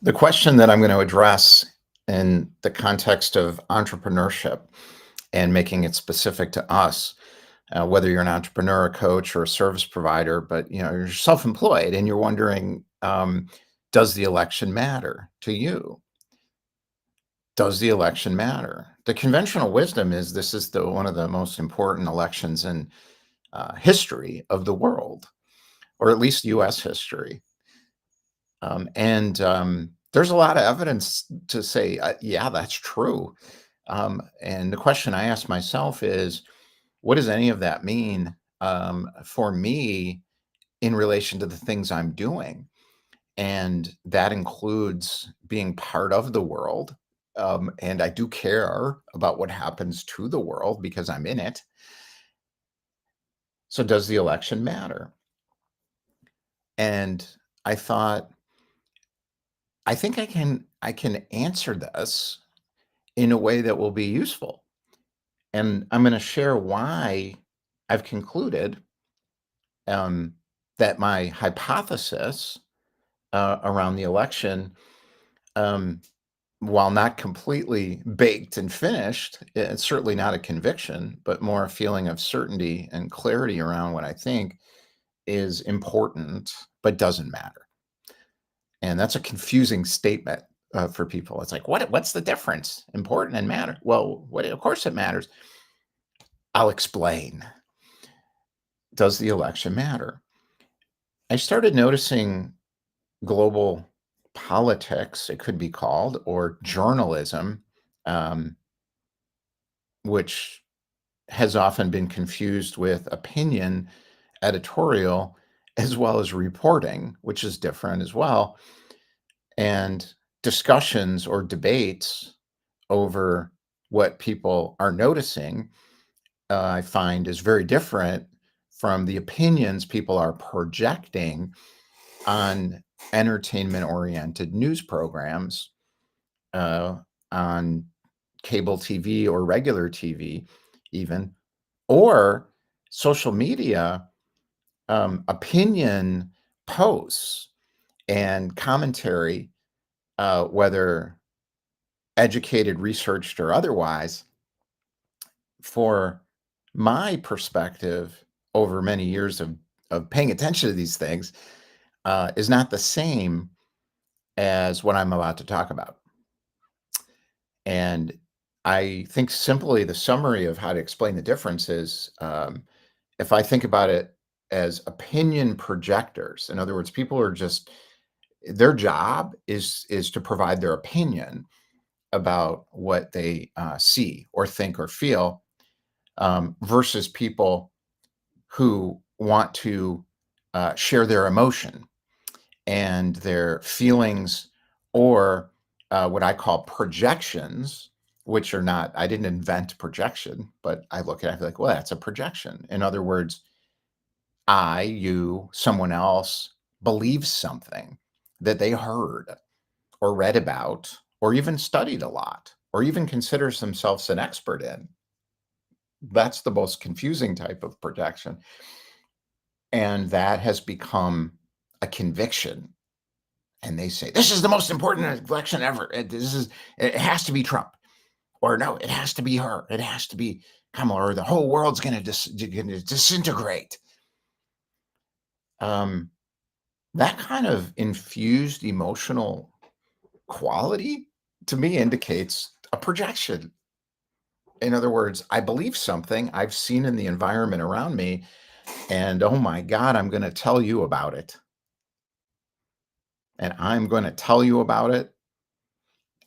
The question that I'm going to address in the context of entrepreneurship and making it specific to us, whether you're an entrepreneur, a coach, or a service provider, but you're self-employed and you're wondering, does the election matter to you? Does the election matter? The conventional wisdom is this is the one of the most important elections in history of the world, or at least U.S. history. And there's a lot of evidence to say, yeah, that's true. And the question I ask myself is, what does any of that mean for me in relation to the things I'm doing? And that includes being part of the world. And I do care about what happens to the world because I'm in it. So does the election matter? And I thought, I think I can answer this in a way that will be useful. And I'm going to share why I've concluded um, that my hypothesis around the election, um, while not completely baked and finished, it's certainly not a conviction, but more a feeling of certainty and clarity around what I think is important, but doesn't matter. And that's a confusing statement for people. It's like, what's the difference? Important and matter? Well, of course it matters. I'll explain. Does the election matter? I started noticing global politics, it could be called, or journalism, um, which has often been confused with opinion, editorial, as well as reporting, which is different as well. And discussions or debates over what people are noticing, I find is very different from the opinions people are projecting on entertainment-oriented news programs, uh, on cable TV or regular TV even, or social media, opinion posts and commentary, whether educated, researched, or otherwise, for my perspective over many years of paying attention to these things, is not the same as what I'm about to talk about. And I think simply the summary of how to explain the difference is, if I think about it as opinion projectors, in other words, people are just their job is to provide their opinion about what they see or think or feel, versus people who want to share their emotion and their feelings, or what I call projections, which are not, I didn't invent projection, but I look at it, I feel like, well, that's a projection. In other words, you, someone else believes something that they heard or read about or even studied a lot or even considers themselves an expert in. That's the most confusing type of projection. And that has become a conviction. And they say, this is the most important election ever. It has to be Trump. Or no, it has to be her. It has to be Kamala, or the whole world's going to disintegrate. That kind of infused emotional quality to me indicates a projection. In other words, I believe something I've seen in the environment around me, and oh my God, I'm going to tell you about it. And I'm going to tell you about it.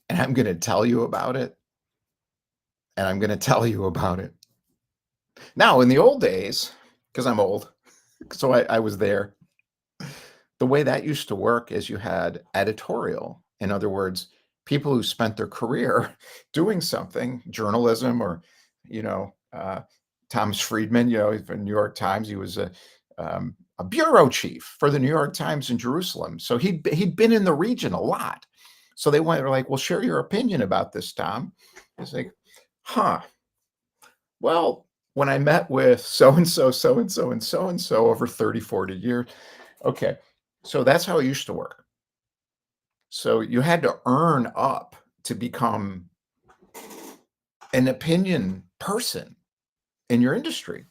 And I'm going to tell you about it. And I'm going to tell you about it. Now, in the old days, because I'm old, so I was there, the way that used to work is you had editorial. In other words, people who spent their career doing something, journalism, or, you know, Thomas Friedman, for New York Times, he was a bureau chief for the New York Times in Jerusalem. So he'd been in the region a lot. So they were like, well, share your opinion about this, Tom. It's like, huh, well, when I met with so-and-so, so-and-so, and so-and-so over 30, 40 years, okay. So that's how it used to work. So you had to earn up to become an opinion person in your industry.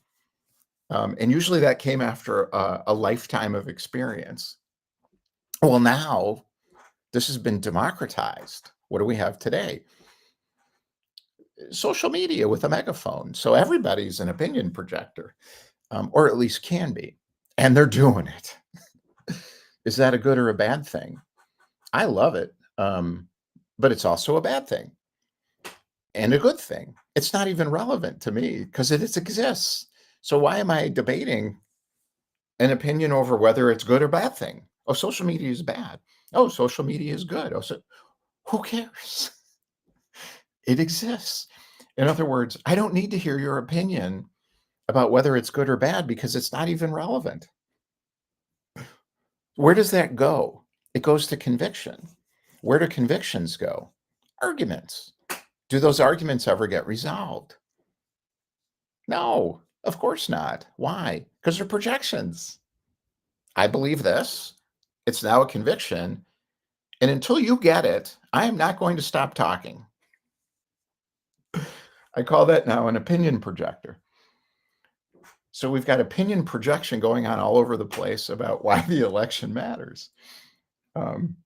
And usually that came after a lifetime of experience. Well, now this has been democratized. What do we have today? Social media with a megaphone. So everybody's an opinion projector, or at least can be. And they're doing it. Is that a good or a bad thing? I love it. But it's also a bad thing and a good thing. It's not even relevant to me because it exists. So why am I debating an opinion over whether it's good or bad thing? Oh, social media is bad. Oh, social media is good. Oh, so who cares? It exists. In other words, I don't need to hear your opinion about whether it's good or bad because it's not even relevant. Where does that go? It goes to conviction. Where do convictions go? Arguments. Do those arguments ever get resolved? No, of course not. Why? Because they're projections. I believe this. It's now a conviction. And until you get it, I am not going to stop talking. I call that now an opinion projector. So we've got opinion projection going on all over the place about why the election matters. Um,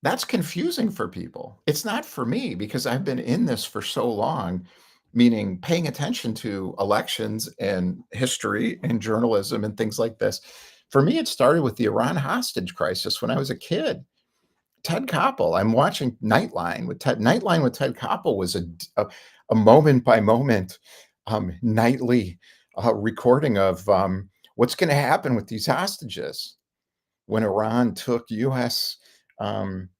that's confusing for people. It's not for me because I've been in this for so long, meaning paying attention to elections and history and journalism and things like this. For me, it started with the Iran hostage crisis when I was a kid. Ted Koppel. I'm watching Nightline with Ted. Nightline with Ted Koppel was a moment by moment, nightly recording of what's going to happen with these hostages when Iran took U.S.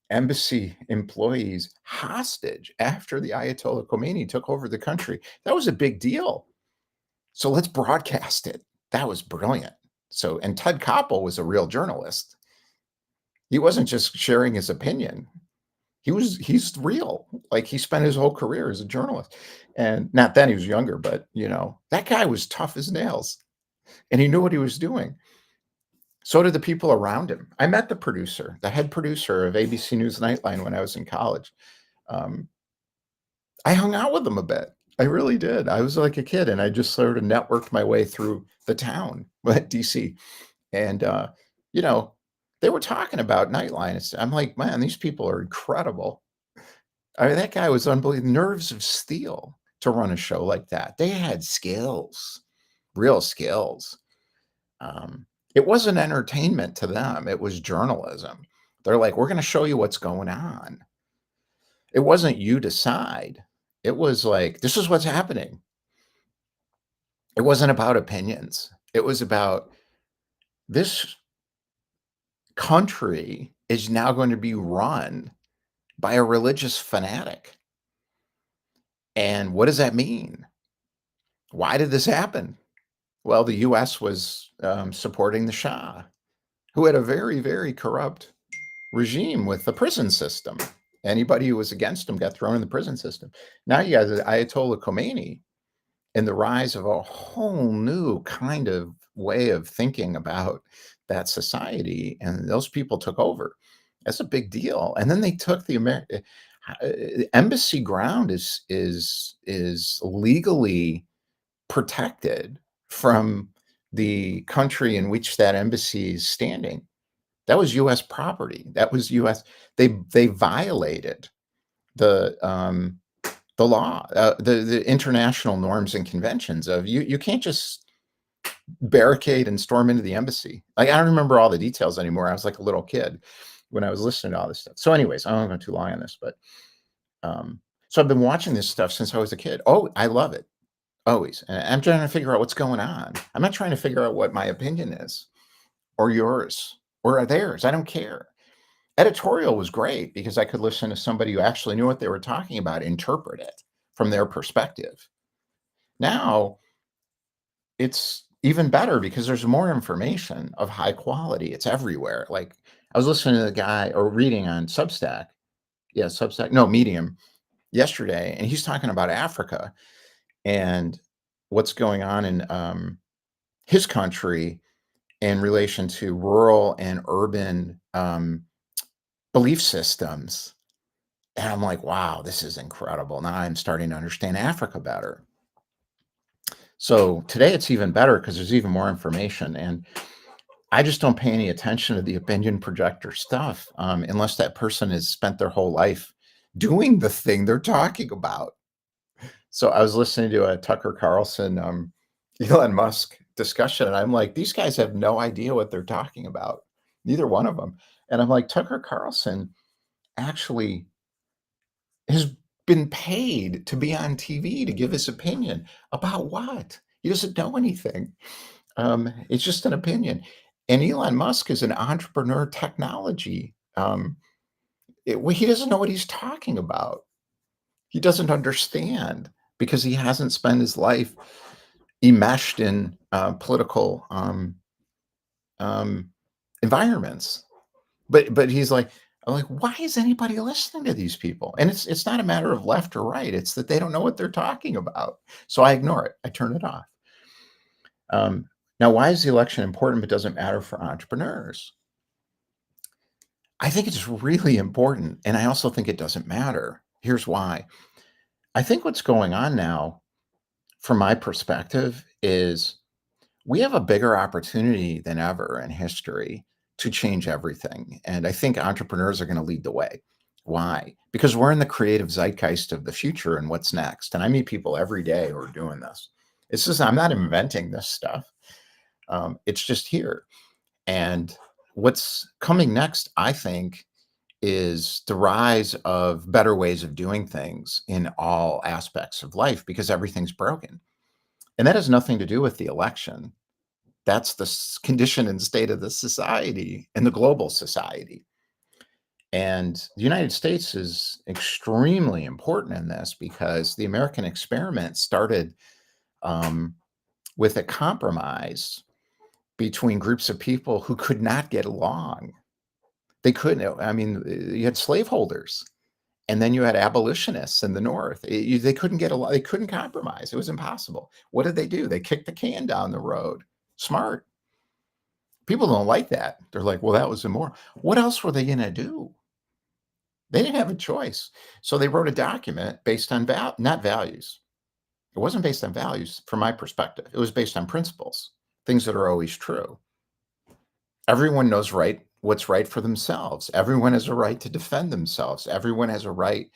Embassy employees hostage after the Ayatollah Khomeini took over the country. That was a big deal. So let's broadcast it. That was brilliant. So, and Ted Koppel was a real journalist. He wasn't just sharing his opinion. He's real. Like he spent his whole career as a journalist. And not then he was younger, but that guy was tough as nails and he knew what he was doing. So did the people around him. I met the producer, the head producer of ABC News Nightline when I was in college. Um, I hung out with him a bit. I really did. I was like a kid and I just sort of networked my way through the town at DC. And, you know, they were talking about Nightline. I'm like, man, these people are incredible. I mean, that guy was unbelievable. Nerves of steel to run a show like that. They had skills, real skills. It wasn't entertainment to them. It was journalism. They're like, we're going to show you what's going on. It wasn't you decide. It was like, this is what's happening. It wasn't about opinions. It was about this country is now going to be run by a religious fanatic. And what does that mean? Why did this happen? Well, the US was supporting the Shah, who had a very, very corrupt regime with the prison system. Anybody who was against him got thrown in the prison system. Now you got the Ayatollah Khomeini and the rise of a whole new kind of way of thinking about that society, and those people took over. That's a big deal. And then they took the embassy ground is legally protected from the country in which that embassy is standing. That was U.S. property. That was U.S. They violated the the law, the international norms and conventions of you can't just barricade and storm into the embassy. Like I don't remember all the details anymore. I was like a little kid when I was listening to all this stuff. So, anyways, I don't go too long on this, but so I've been watching this stuff since I was a kid. Oh, I love it. Always. And I'm trying to figure out what's going on. I'm not trying to figure out what my opinion is or yours or theirs. I don't care. Editorial was great because I could listen to somebody who actually knew what they were talking about, interpret it from their perspective. Now it's even better because there's more information of high quality. It's everywhere. Like I was listening to the guy or reading on Substack. Yeah, Substack. No, Medium yesterday. And he's talking about Africa and what's going on in his country in relation to rural and urban belief systems. And I'm like, wow, this is incredible. Now I'm starting to understand Africa better. So today it's even better because there's even more information. And I just don't pay any attention to the opinion projector stuff unless that person has spent their whole life doing the thing they're talking about. So I was listening to a Tucker Carlson, Elon Musk discussion, and I'm like, these guys have no idea what they're talking about. Neither one of them. And I'm like, Tucker Carlson actually has been paid to be on TV to give his opinion about what? He doesn't know anything. It's just an opinion. And Elon Musk is an entrepreneur technology. Well, he doesn't know what he's talking about. He doesn't understand because he hasn't spent his life enmeshed in political um, environments. But he's like, I'm like, why is anybody listening to these people? And it's not a matter of left or right. It's that they don't know what they're talking about. So I ignore it. I turn it off. Um, Now, why is the election important but doesn't matter for entrepreneurs? I think it's really important. And I also think it doesn't matter. Here's why. I think what's going on now, from my perspective, is we have a bigger opportunity than ever in history to change everything. And I think entrepreneurs are going to lead the way. Why? Because we're in the creative zeitgeist of the future and what's next. And I meet people every day who are doing this. It's just, I'm not inventing this stuff. It's just here. And what's coming next, I think, is the rise of better ways of doing things in all aspects of life because everything's broken. And that has nothing to do with the election. That's the condition and state of the society and the global society. And the United States is extremely important in this because the American experiment started um, with a compromise between groups of people who could not get along. They couldn't. I mean, you had slaveholders, and then you had abolitionists in the North. They couldn't get along. They couldn't compromise. It was impossible. What did they do? They kicked the can down the road. Smart. People don't like that. They're like, well, that was immoral. What else were they going to do? They didn't have a choice. So they wrote a document based on not values. It wasn't based on values from my perspective. It was based on principles, things that are always true. Everyone knows what's right for themselves. Everyone has a right to defend themselves. Everyone has a right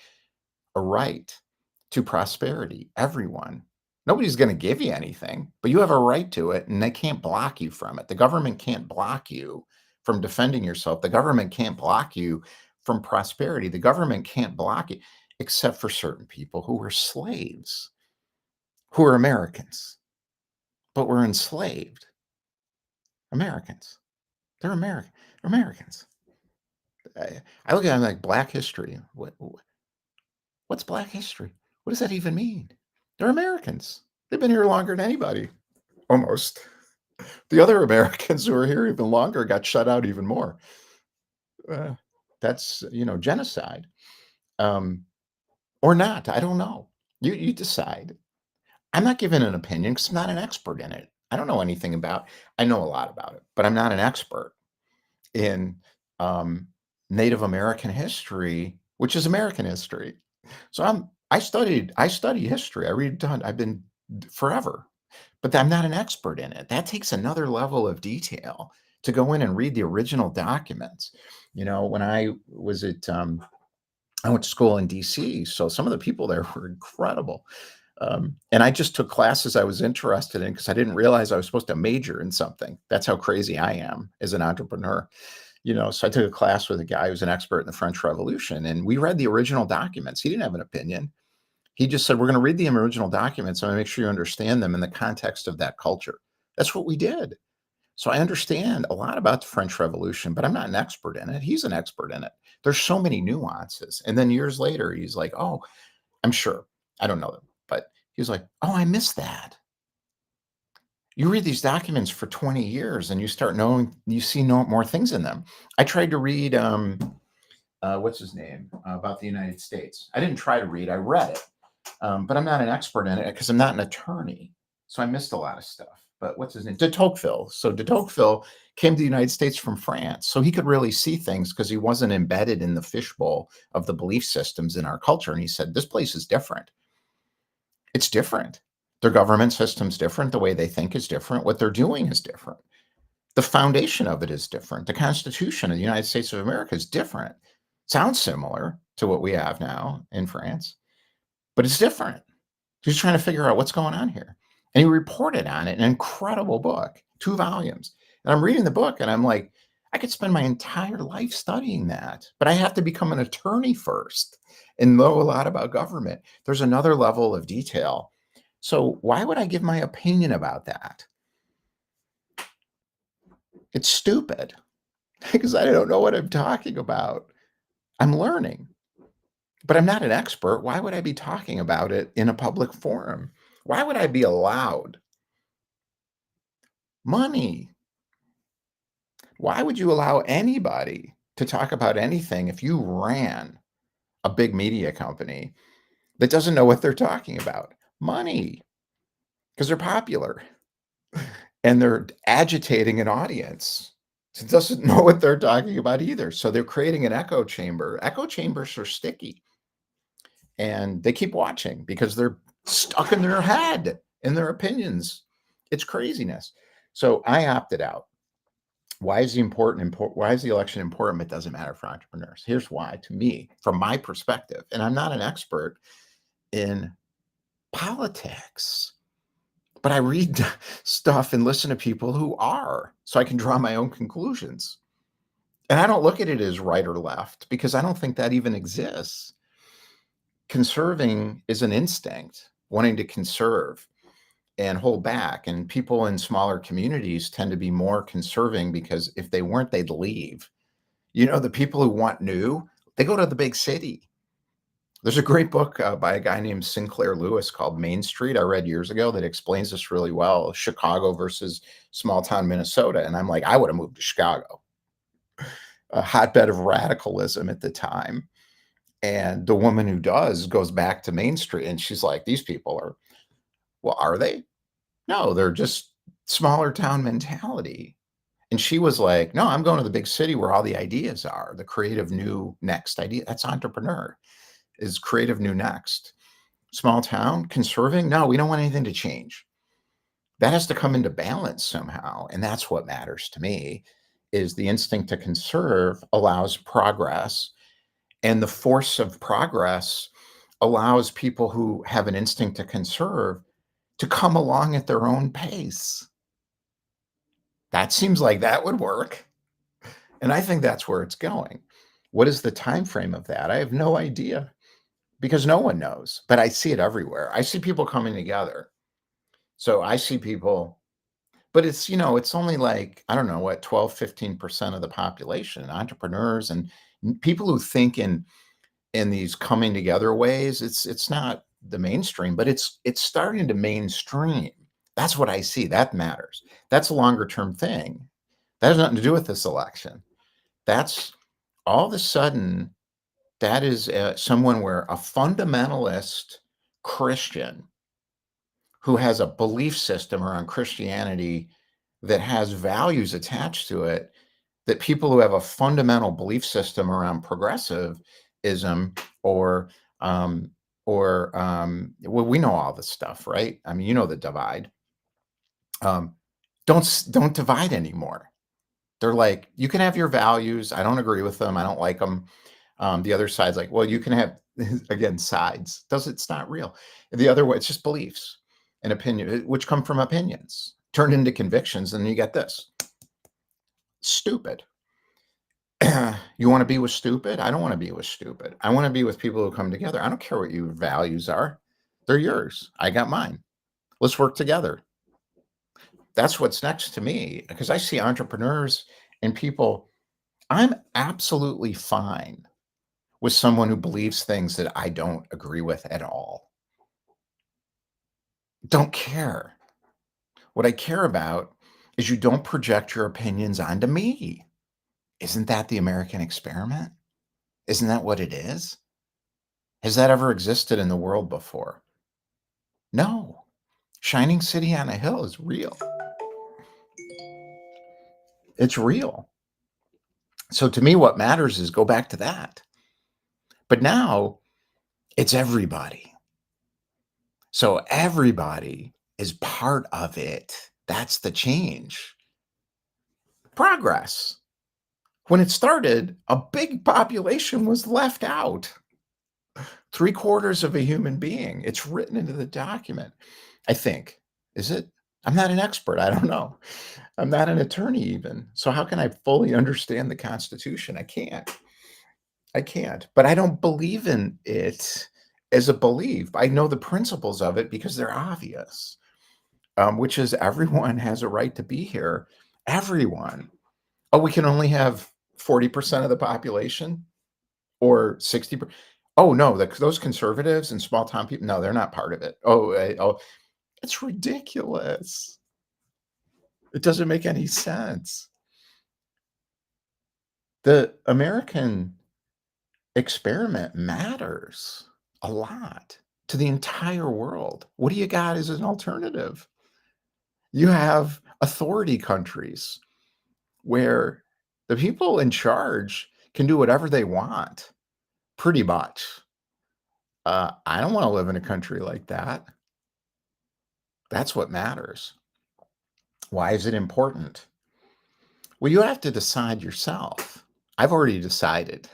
to prosperity. Everyone. Nobody's going to give you anything, but you have a right to it, and they can't block you from it. The government can't block you from defending yourself. The government can't block you from prosperity. The government can't block you, except for certain people who were slaves, who are Americans, but were enslaved. Americans. They're American. They're Americans. I look at it like Black history. What's Black history? What does that even mean? They're Americans. They've been here longer than anybody, almost. The other Americans who are here even longer got shut out even more. Uh, that's genocide, um, or not. I don't know. You decide. I'm not giving an opinion because I'm not an expert in it. I don't know anything about. I know a lot about it, but I'm not an expert in um, Native American history, which is American history. So I study history. I read ton. I've been forever, but I'm not an expert in it. That takes another level of detail to go in and read the original documents. When I went to school in DC, so some of the people there were incredible. And I just took classes I was interested in because I didn't realize I was supposed to major in something. That's how crazy I am as an entrepreneur. So I took a class with a guy who's an expert in the French Revolution, and we read the original documents. He didn't have an opinion. He just said, we're going to read the original documents. I'm going to make sure you understand them in the context of that culture. That's what we did. So I understand a lot about the French Revolution, but I'm not an expert in it. He's an expert in it. There's so many nuances. And then years later, he's like, oh, I'm sure. I don't know them, but he was like, oh, I missed that. You read these documents for 20 years and you start knowing, you see more things in them. I tried to read, what's his name, about the United States. I didn't try to read, I read it. But I'm not an expert in it because I'm not an attorney. So I missed a lot of stuff. but what's his name? De Tocqueville. So de Tocqueville came to the United States from France, so he could really see things because he wasn't embedded in the fishbowl of the belief systems in our culture. And he said, "This place is different. It's different. Their government system's different. The way they think is different. What they're doing is different. The foundation of it is different. The Constitution of the United States of America is different. Sounds similar to what we have now in France, but it's different." He's trying to figure out what's going on here. And he reported on it, an incredible book, 2 volumes. And I'm reading the book and I'm like, I could spend my entire life studying that, but I have to become an attorney first and know a lot about government. There's another level of detail. So why would I give my opinion about that? It's stupid because I don't know what I'm talking about. I'm learning, but I'm not an expert. Why would I be talking about it in a public forum? Why would I be allowed money? Why would you allow anybody to talk about anything if you ran a big media company that doesn't know what they're talking about? Money, because they're popular and they're agitating an audience that doesn't know what they're talking about either. So they're creating an echo chamber. Echo chambers are sticky and they keep watching because they're stuck in their head in their opinions. It's craziness. So I opted out. Why is why is the election important? It doesn't matter for entrepreneurs. Here's why, to me, from my perspective, and I'm not an expert in politics, but I read stuff and listen to people who are, so I can draw my own conclusions. And I don't look at it as right or left because I don't think that even exists. Conserving is an instinct, wanting to conserve and hold back. And people in smaller communities tend to be more conserving because if they weren't, they'd leave. The people who want new, they go to the big city. There's a great book by a guy named Sinclair Lewis called Main Street I read years ago that explains this really well, Chicago versus small town Minnesota. And I'm like, I would have moved to Chicago, a hotbed of radicalism at the time. And the woman who does goes back to Main Street and she's like, these people are, well, are they? No, they're just smaller town mentality. And she was like, no, I'm going to the big city where all the ideas are, the creative new next idea. That's entrepreneur, is creative new next. Small town, conserving, no, we don't want anything to change. That has to come into balance somehow. And that's what matters to me, is the instinct to conserve allows progress. And the force of progress allows people who have an instinct to conserve to come along at their own pace. That seems like that would work. And I think that's where it's going. What is the time frame of that? I have no idea because no one knows, but I see it everywhere. I see people coming together. So I see people, but it's only like, I don't know what, 12, 15% of the population, entrepreneurs and people who think in these coming together ways. It's not the mainstream, but it's starting to mainstream. That's what I see. That matters. That's a longer term thing. That has nothing to do with this election. That's all of a sudden, that is someone where a fundamentalist Christian who has a belief system around Christianity that has values attached to it, that people who have a fundamental belief system around progressivism or um, well, we know all this stuff, right? I mean, the divide. Um, don't divide anymore. They're like, you can have your values. I don't agree with them. I don't like them. The other side's like, well, you can have, again, sides. It's not real. The other way, it's just beliefs and opinion, which come from opinions turned into convictions. And you get this stupid. You want to be with stupid? I don't want to be with stupid. I want to be with people who come together. I don't care what your values are. They're yours. I got mine. Let's work together. That's what's next to me because I see entrepreneurs and people. I'm absolutely fine with someone who believes things that I don't agree with at all. Don't care. What I care about is you don't project your opinions onto me. Isn't that the American experiment? Isn't that what it is? Has that ever existed in the world before? No. Shining city on a hill is real. It's real. So to me, what matters is go back to that. But now it's everybody. So everybody is part of it. That's the change. Progress. When it started, a big population was left out. Three-quarters of a human being. It's written into the document, I think. Is it? I'm not an expert. I don't know. I'm not an attorney even. So how can I fully understand the Constitution? I can't. I can't. But I don't believe in it as a belief. I know the principles of it because they're obvious, which is everyone has a right to be here. Everyone. Oh, we can only have 40% of the population or 60%. Oh, no, those conservatives and small town people, no, they're not part of it. Oh, it's ridiculous. It doesn't make any sense. The American experiment matters a lot to the entire world. What do you got as an alternative? You have authority countries where the people in charge can do whatever they want, pretty much. I don't want to live in a country like that. That's what matters. Why is it important? Well, you have to decide yourself. I've already decided.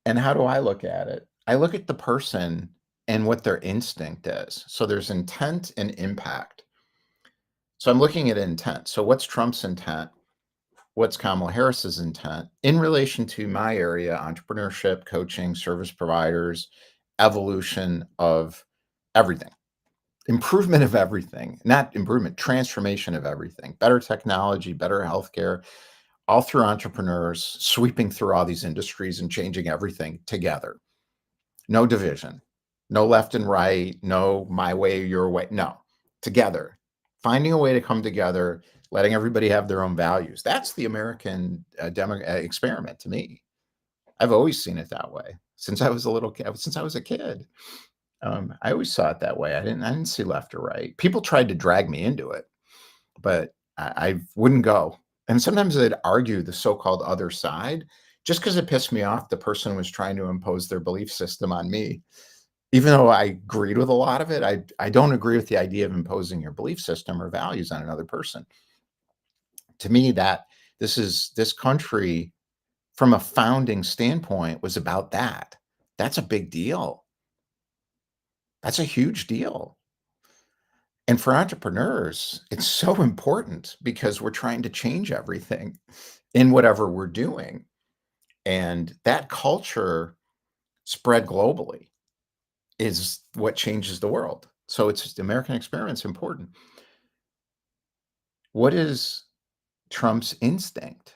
And how do I look at it? I look at the person and what their instinct is. So there's intent and impact. So I'm looking at intent. So what's Trump's intent? What's Kamala Harris's intent in relation to my area, entrepreneurship, coaching, service providers, evolution of everything, improvement of everything, not improvement, transformation of everything, better technology, better healthcare, all through entrepreneurs sweeping through all these industries and changing everything together. No division, no left and right, no my way, your way. No, together, finding a way to come together, letting everybody have their own values. That's the American experiment to me. I've always seen it that way since I was a little kid, since I was a kid. I always saw it that way. I didn't see left or right. People tried to drag me into it, but I wouldn't go. And sometimes they'd argue the so-called other side just because it pissed me off. The person was trying to impose their belief system on me. Even though I agreed with a lot of it, I don't agree with the idea of imposing your belief system or values on another person. To me, that this country, from a founding standpoint, was about that. That's a big deal. That's a huge deal. And for entrepreneurs, it's so important because we're trying to change everything in whatever we're doing. And that culture spread globally is what changes the world. So it's the American experience important. What is Trump's instinct?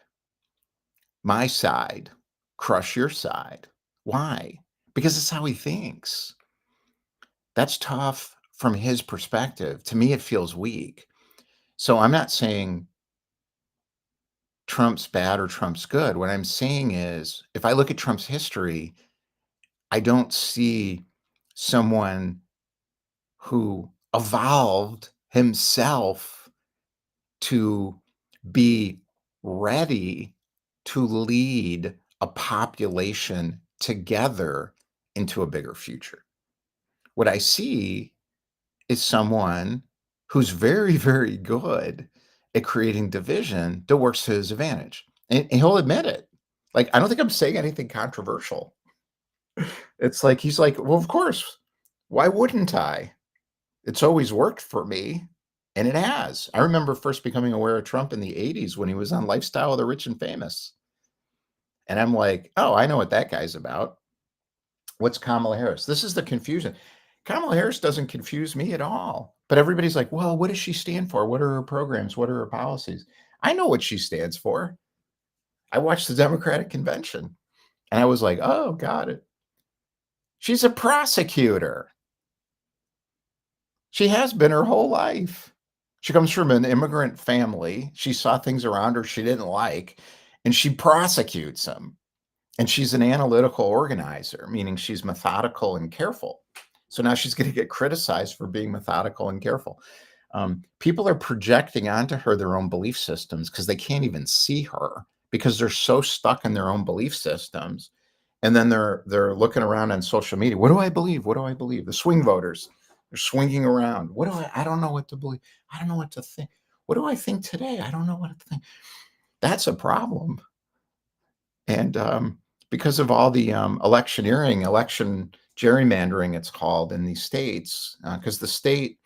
My side, crush your side. Why? Because it's how he thinks. That's tough from his perspective. To me, it feels weak. So I'm not saying Trump's bad or Trump's good. What I'm saying is, if I look at Trump's history, I don't see someone who evolved himself to be ready to lead a population together into a bigger future. What I see is someone who's very, very good at creating division that works to his advantage. And he'll admit it. Like, I don't think I'm saying anything controversial. It's like, he's like, well, of course. Why wouldn't I? It's always worked for me. And it has. I remember first becoming aware of Trump in the 80s when he was on Lifestyle of the Rich and Famous. And I'm like, oh, I know what that guy's about. What's Kamala Harris? This is the confusion. Kamala Harris doesn't confuse me at all. But everybody's like, well, what does she stand for? What are her programs? What are her policies? I know what she stands for. I watched the Democratic convention and I was like, oh, got it. She's a prosecutor. She has been her whole life. She comes from an immigrant family. She saw things around her she didn't like, and she prosecutes them. And she's an analytical organizer, meaning she's methodical and careful. So now she's going to get criticized for being methodical and careful. People are projecting onto her their own belief systems because they can't even see her because they're so stuck in their own belief systems. And then they're looking around on social media. What do I believe? What do I believe? The swing voters, they're swinging around. What do I don't know what to believe. I don't know what to think. What do I think today? I don't know what to think. That's a problem. And because of all the electioneering, election gerrymandering, it's called in these states, because the state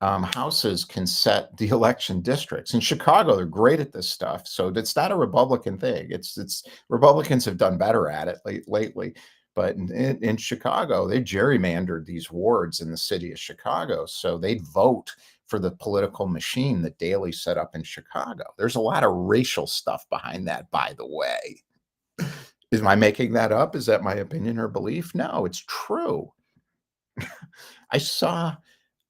houses can set the election districts. In Chicago, they're great at this stuff. So it's not a Republican thing. It's Republicans have done better at it lately. But in Chicago, they gerrymandered these wards in the city of Chicago. So they'd vote for the political machine that Daley set up in Chicago. There's a lot of racial stuff behind that, by the way. Am I making that up? Is that my opinion or belief? No, it's true. I saw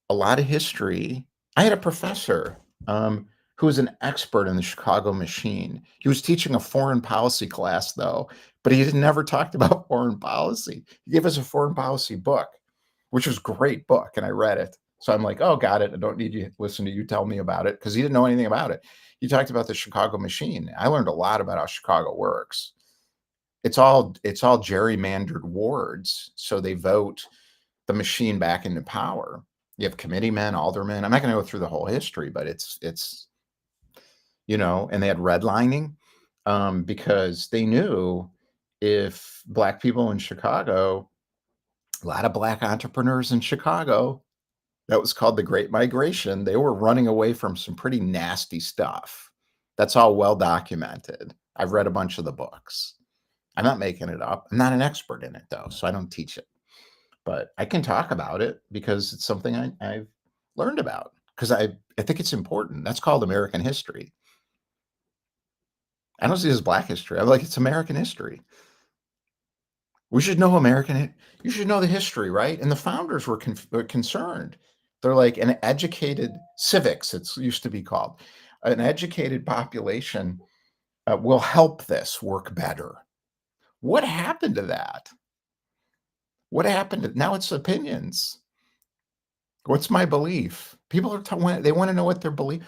a lot of history. I had a professor who was an expert in the Chicago machine. He was teaching a foreign policy class, though, but he had never talked about foreign policy. He gave us a foreign policy book, which was a great book, and I read it. So I'm like, oh, got it. I don't need you to listen to you tell me about it because he didn't know anything about it. He talked about the Chicago machine. I learned a lot about how Chicago works. It's all gerrymandered wards, so they vote the machine back into power. You have committeemen, aldermen. I'm not going to go through the whole history, but it's and they had redlining because they knew if black people in Chicago, a lot of black entrepreneurs in Chicago, that was called the Great Migration. They were running away from some pretty nasty stuff. That's all well documented. I've read a bunch of the books. I'm not making it up. I'm not an expert in it though, so I don't teach it. But I can talk about it because it's something I've learned about because I think it's important. That's called American history. I don't see it as Black history. I'm like, it's American history. We should know you should know the history, right? And the founders were concerned. They're like an educated civics, it's used to be called. An educated population will help this work better. What happened to that? What happened to now it's opinions. What's my belief? People they want to know what their belief.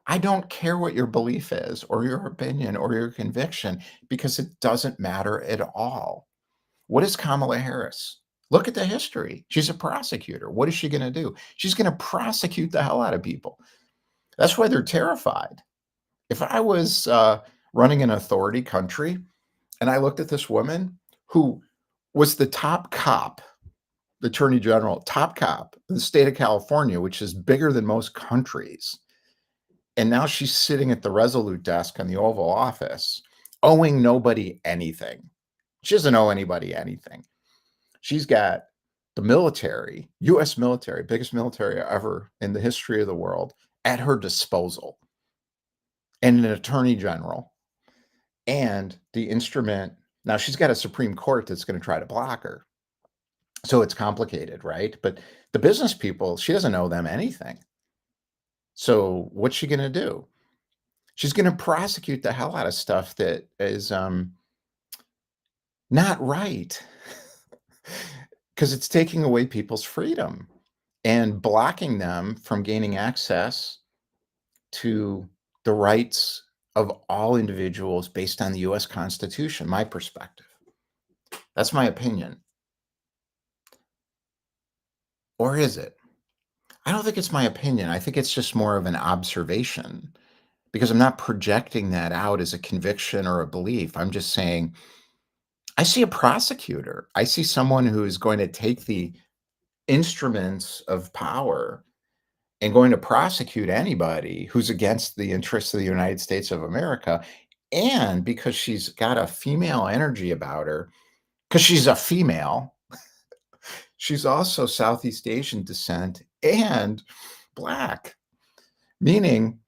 I don't care what your belief is or your opinion or your conviction because it doesn't matter at all. What is Kamala Harris? Look at the history. She's a prosecutor. What is she going to do? She's going to prosecute the hell out of people. That's why they're terrified. If I was running an authority country and I looked at this woman who was the top cop, the attorney general, top cop in the state of California, which is bigger than most countries. And now she's sitting at the Resolute desk in the Oval Office, owing nobody anything. She doesn't owe anybody anything. She's got the military, US military, biggest military ever in the history of the world, at her disposal, and an attorney general, and the instrument. Now she's got a Supreme Court that's going to try to block her. So it's complicated, right? But the business people, she doesn't owe them anything. So what's she going to do? She's going to prosecute the hell out of stuff that is not right because it's taking away people's freedom and blocking them from gaining access to the rights of all individuals based on the US Constitution, my perspective. That's my opinion. Or is it? I don't think it's my opinion. I think it's just more of an observation because I'm not projecting that out as a conviction or a belief. I'm just saying, I see a prosecutor. I see someone who is going to take the instruments of power and going to prosecute anybody who's against the interests of the United States of America. And because she's got a female energy about her, because she's a female, she's also Southeast Asian descent and Black, meaning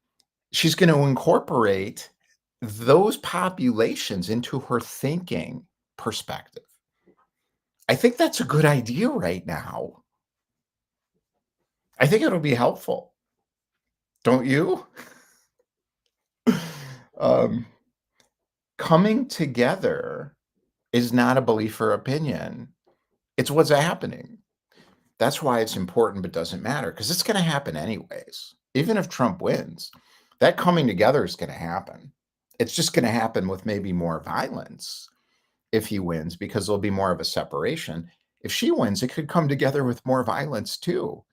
she's going to incorporate those populations into her thinking perspective. I think that's a good idea right now. I think it'll be helpful. Don't you? um, Coming together is not a belief or opinion. It's what's happening. That's why it's important, but doesn't matter because it's going to happen anyways. even if Trump wins, that coming together is gonna happen. It's just gonna happen with maybe more violence if he wins because there'll be more of a separation. If she wins, it could come together with more violence too,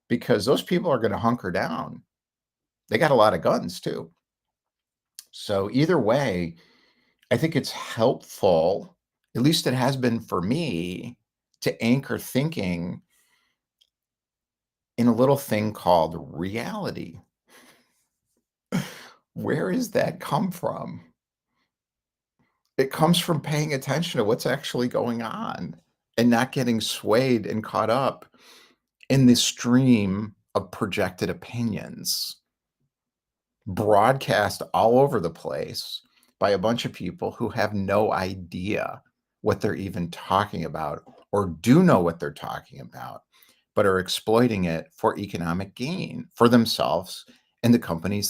because those people are gonna hunker down. They got a lot of guns too. So either way, I think it's helpful, at least it has been for me, to anchor thinking in a little thing called reality. Where does that come from? It comes from paying attention to what's actually going on and not getting swayed and caught up in this stream of projected opinions broadcast all over the place by a bunch of people who have no idea what they're even talking about or do know what they're talking about, but are exploiting it for economic gain for themselves and the companies that